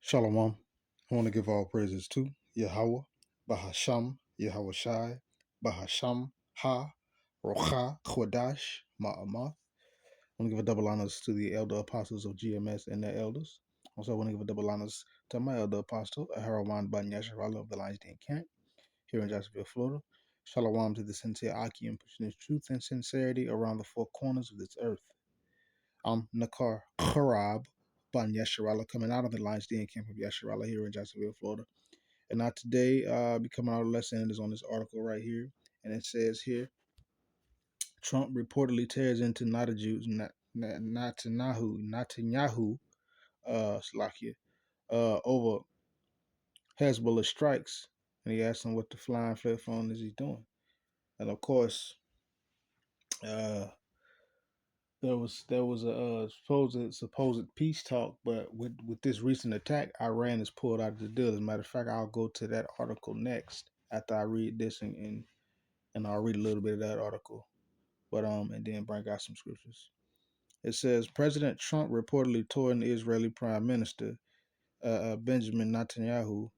Shalom. I want to give all praises to Yahweh, Bahasham, Yahweh Shai, Bahasham, Ha, Rocha, Chodash, Ma'amath. I want to give a double honors to the elder apostles of GMS and their elders. Also, I want to give a double honors to my elder apostle, Aharawan Ban Yasharallah of the Lions Den Camp here in Jacksonville, Florida. Shalom to the sincere Aki and pushing his truth and sincerity around the four corners of this earth. I'm Nakar Kharab Ban Yasharallah coming out of the Lions Den Camp of Yasharallah here in Jacksonville, Florida. And now today, be coming out of lesson is on this article right here. And it says here, Trump reportedly tears into Netanyahu, Slakia, over Hezbollah strikes. And he asked him what the flying flip phone is he doing. And of course, uh, there was a supposed peace talk, but with this recent attack, Iran is pulled out of the deal. As a matter of fact, I'll go to that article next after I read this and I'll read a little bit of that article, but and then bring out some scriptures. It says President Trump reportedly told the Israeli Prime Minister Benjamin Netanyahu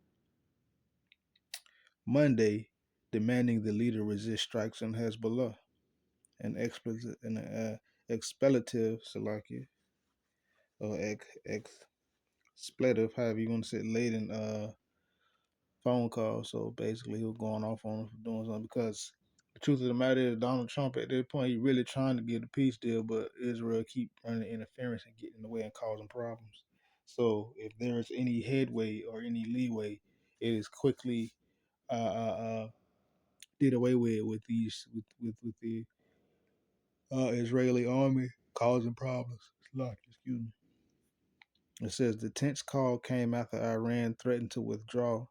Monday, demanding the leader resist strikes on Hezbollah, an expletive, Salakia, or expletive, however you want to say it, laden phone call. So basically, he was going off on him for doing something because the truth of the matter is Donald Trump at this point he really trying to get a peace deal, but Israel keep running interference and getting in the way and causing problems. So if there is any headway or any leeway, it is quickly did away with with the Israeli army causing problems. Excuse me. It says the tense call came after Iran threatened to withdraw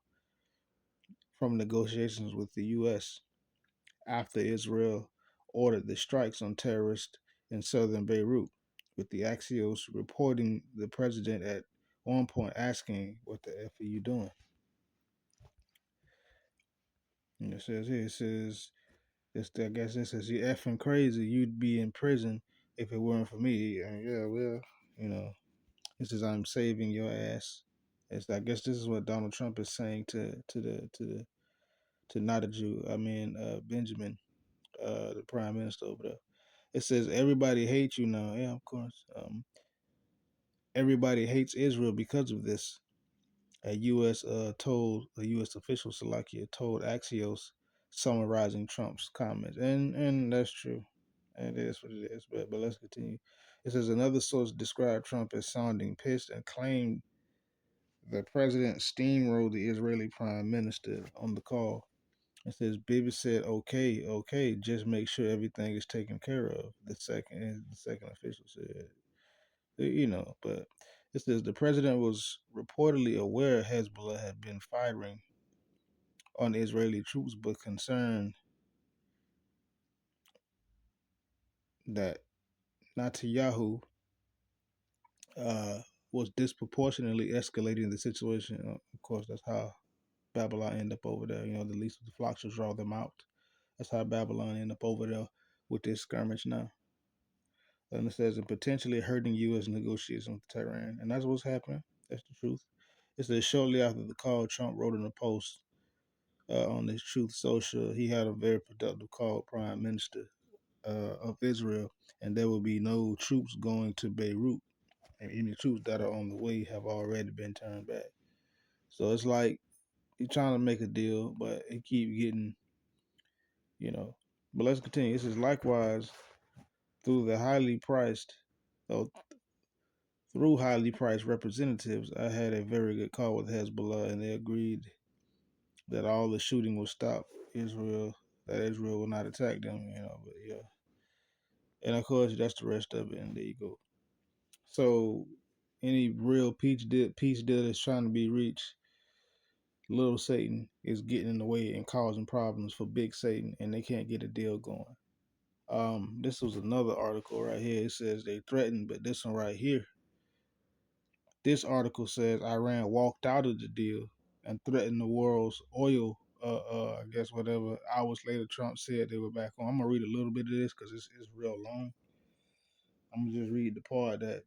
from negotiations with the U.S. after Israel ordered the strikes on terrorists in southern Beirut, with the Axios reporting the president at one point asking, "What the F are you doing?" And it says here, I guess this says, "You effing crazy. You'd be in prison if it weren't for me." And yeah, well, you know, this is I'm saving your ass. I guess this is what Donald Trump is saying to not a Jew. I mean, Benjamin, the prime minister over there. It says everybody hates you now. Yeah, of course. Everybody hates Israel because of this. A U.S. official, Salakia, told Axios, summarizing Trump's comments, and that's true. And it is what it is. But let's continue. It says another source described Trump as sounding pissed and claimed the president steamrolled the Israeli prime minister on the call. It says Bibi said, "Okay, okay, just make sure everything is taken care of." The second official said, but it says the president was reportedly aware Hezbollah had been firing on Israeli troops, but concerned that Netanyahu uh, was disproportionately escalating the situation. Of course, that's how Babylon end up over there. The least of the flocks will draw them out. That's how Babylon end up over there with this skirmish now. And it says, and potentially hurting U.S. negotiations with Tehran. And that's what's happening. That's the truth. It says, shortly after the call, Trump wrote in a post on his Truth Social, he had a very productive call, Prime Minister of Israel, and there will be no troops going to Beirut. And any troops that are on the way have already been turned back. So it's like he's trying to make a deal, but he keep getting. But let's continue. It says, likewise, through the highly priced, oh, through highly priced representatives, I had a very good call with Hezbollah, and they agreed that all the shooting will stop. That Israel will not attack them. But yeah, and of course that's the rest of it, and there you go. So any real peace deal that's trying to be reached, little Satan is getting in the way and causing problems for big Satan, and they can't get a deal going. This was another article right here. It says they threatened, but this one right here, this article says Iran walked out of the deal and threatened the world's oil. I guess whatever. Hours later, Trump said they were back on. I'm gonna read a little bit of this because it's real long. I'm gonna just read the part that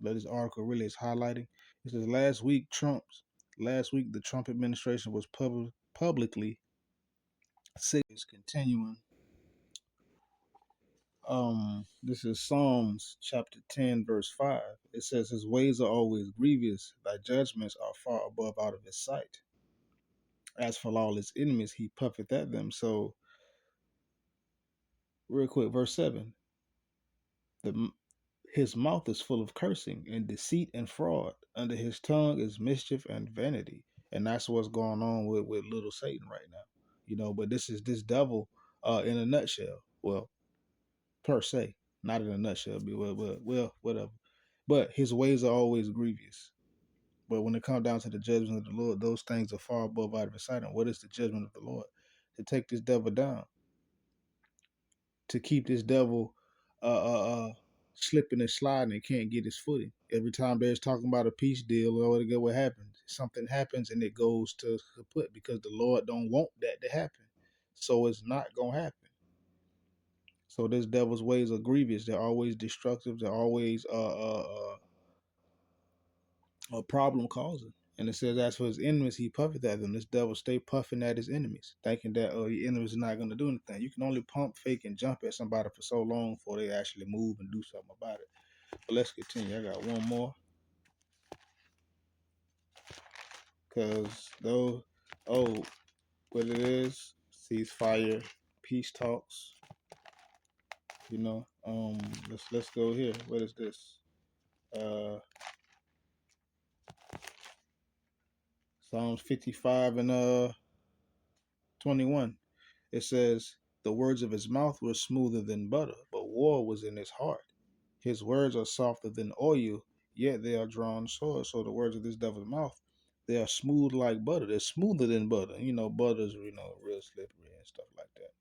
that this article really is highlighting. It says last week the Trump administration was publicly is continuing. This is Psalms chapter 10, verse 5. It says, his ways are always grievous, thy judgments are far above out of his sight. As for all his enemies, he puffeth at them. So, real quick, verse 7. The, his mouth is full of cursing and deceit and fraud. Under his tongue is mischief and vanity. And that's what's going on with little Satan right now. But this is this devil in a nutshell. Well, per se, not in a nutshell, well, whatever. But his ways are always grievous. But when it comes down to the judgment of the Lord, those things are far above out of his sight. And what is the judgment of the Lord? To take this devil down, to keep this devil slipping and sliding and can't get his footing. Every time there's talking about a peace deal, or what happens? Something happens and it goes to kaput because the Lord don't want that to happen. So it's not gonna happen. So this devil's ways are grievous. They're always destructive. They're always a problem causing. And it says, as for his enemies, he puffeth at them. This devil stay puffing at his enemies, thinking that your enemies are not going to do anything. You can only pump, fake, and jump at somebody for so long before they actually move and do something about it. But let's continue. I got one more. Because though, what it is, ceasefire, peace talks. Let's go here. What is this? Psalms 55 and 21. It says, the words of his mouth were smoother than butter, but war was in his heart. His words are softer than oil, yet they are drawn swords. So the words of this devil's mouth, they are smooth like butter. They're smoother than butter. Butter's, real slippery and stuff like that.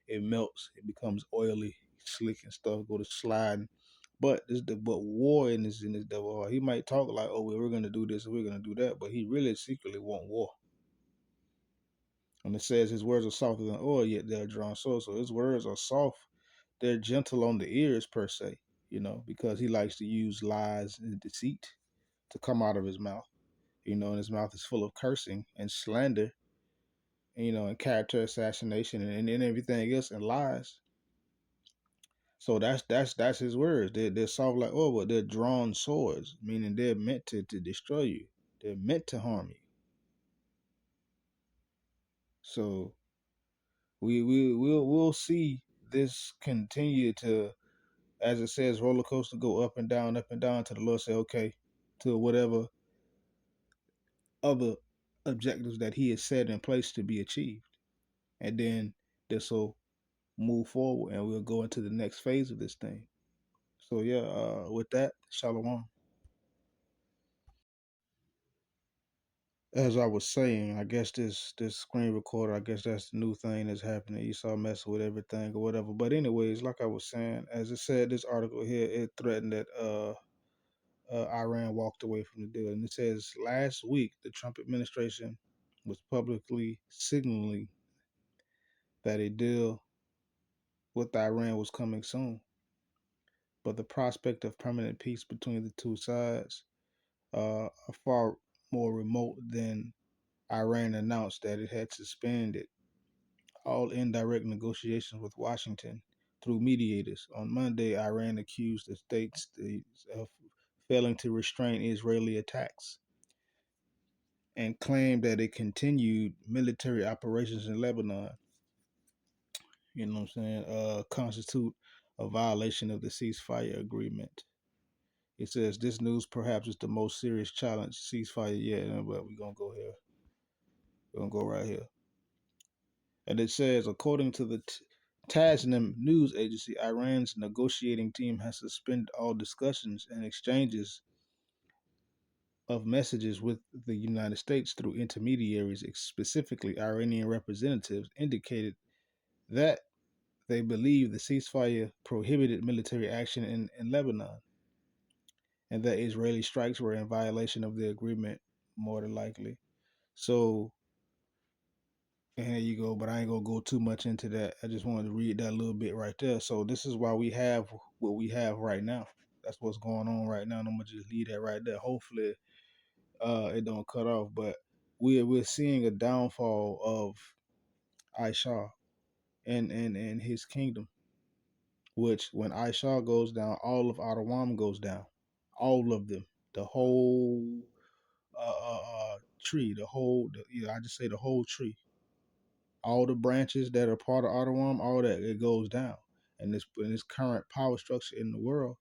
It melts, it becomes oily, slick and stuff, go to sliding. But war in this devil heart. He might talk like, oh, we're gonna do this and we're gonna do that, but he really secretly want war. And it says his words are softer than oil, yet they're drawn swords. So his words are soft. They're gentle on the ears per se, because he likes to use lies and deceit to come out of his mouth. And his mouth is full of cursing and slander, and character assassination and everything else and lies. So that's his words. They're soft like oil, but they're drawn swords, meaning they're meant to destroy you. They're meant to harm you. So we'll see this continue to, as it says, roller coaster, go up and down, till the Lord say, okay, to whatever other objectives that he has set in place to be achieved. And then this will move forward and we'll go into the next phase of this thing. So yeah, with that, shalom. As I was saying, I guess this screen recorder, I guess that's the new thing that's happening. You saw messing with everything or whatever. But anyways, like I was saying, as it said, this article here, it threatened that Iran walked away from the deal. And it says last week, the Trump administration was publicly signaling that a deal with Iran was coming soon. But the prospect of permanent peace between the two sides are far more remote than Iran announced that it had suspended all indirect negotiations with Washington through mediators. On Monday, Iran accused the states of failing to restrain Israeli attacks and claimed that it continued military operations in Lebanon, constitute a violation of the ceasefire agreement. It says this news perhaps is the most serious challenge ceasefire yet, but we're gonna go here. We're gonna go right here. And it says, according to the Tasnim news agency, Iran's negotiating team has suspended all discussions and exchanges of messages with the United States through intermediaries, specifically Iranian representatives, indicated that they believe the ceasefire prohibited military action in Lebanon and that Israeli strikes were in violation of the agreement, more than likely. So, and here you go, but I ain't gonna go too much into that. I just wanted to read that little bit right there. So this is why we have what we have right now. That's what's going on right now. And I'm gonna just leave that right there. Hopefully, it don't cut off. But we're seeing a downfall of Aisha and his kingdom. Which when Aisha goes down, all of Adawam goes down, all of them, the whole tree, I just say the whole tree, all the branches that are part of Adawam, all that it goes down. And this current power structure in the world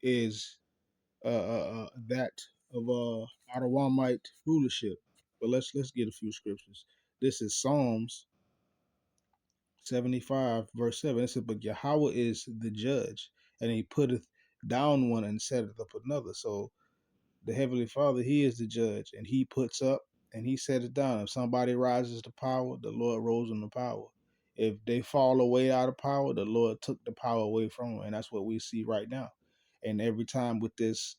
is that of Adawamite rulership. But let's get a few scriptures. This is Psalms 75 verse 7. It said, but Yahweh is the judge, and he putteth down one and setteth up another. So the Heavenly Father, he is the judge, and he puts up and he sets it down. If somebody rises to power, the Lord rose them to power. If they fall away out of power, the Lord took the power away from them. And that's what we see right now. And every time with this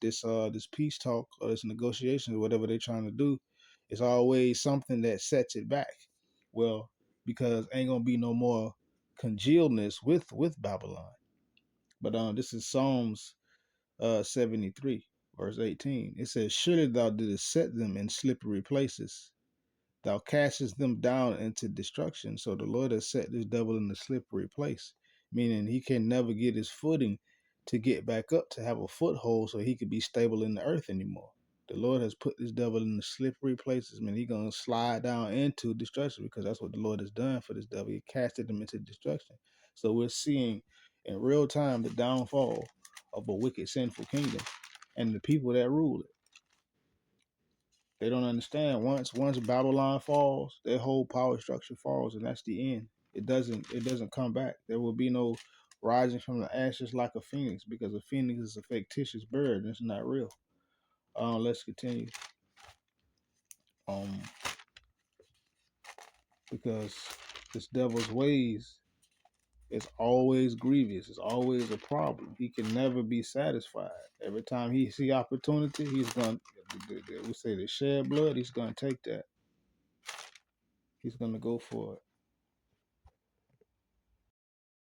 peace talk or this negotiation or whatever they're trying to do, it's always something that sets it back. Well, because ain't gonna be no more congealness with Babylon. But this is Psalms 73 verse 18. It says, surely thou didst set them in slippery places, thou castest them down into destruction. So the Lord has set this devil in a slippery place, meaning he can never get his footing to get back up, to have a foothold so he could be stable in the earth anymore. The Lord has put this devil in the slippery places, man. He's gonna slide down into destruction, because that's what the Lord has done for this devil. He casted him into destruction. So we're seeing in real time the downfall of a wicked, sinful kingdom and the people that rule it. They don't understand. Once Babylon falls, their whole power structure falls, and that's the end. It doesn't come back. There will be no rising from the ashes like a phoenix, because a phoenix is a fictitious bird and it's not real. Let's continue. Um, because this devil's ways is always grievous. It's always a problem. He can never be satisfied. Every time he see opportunity, he's going. We say to shed blood. He's going to take that. He's going to go for it.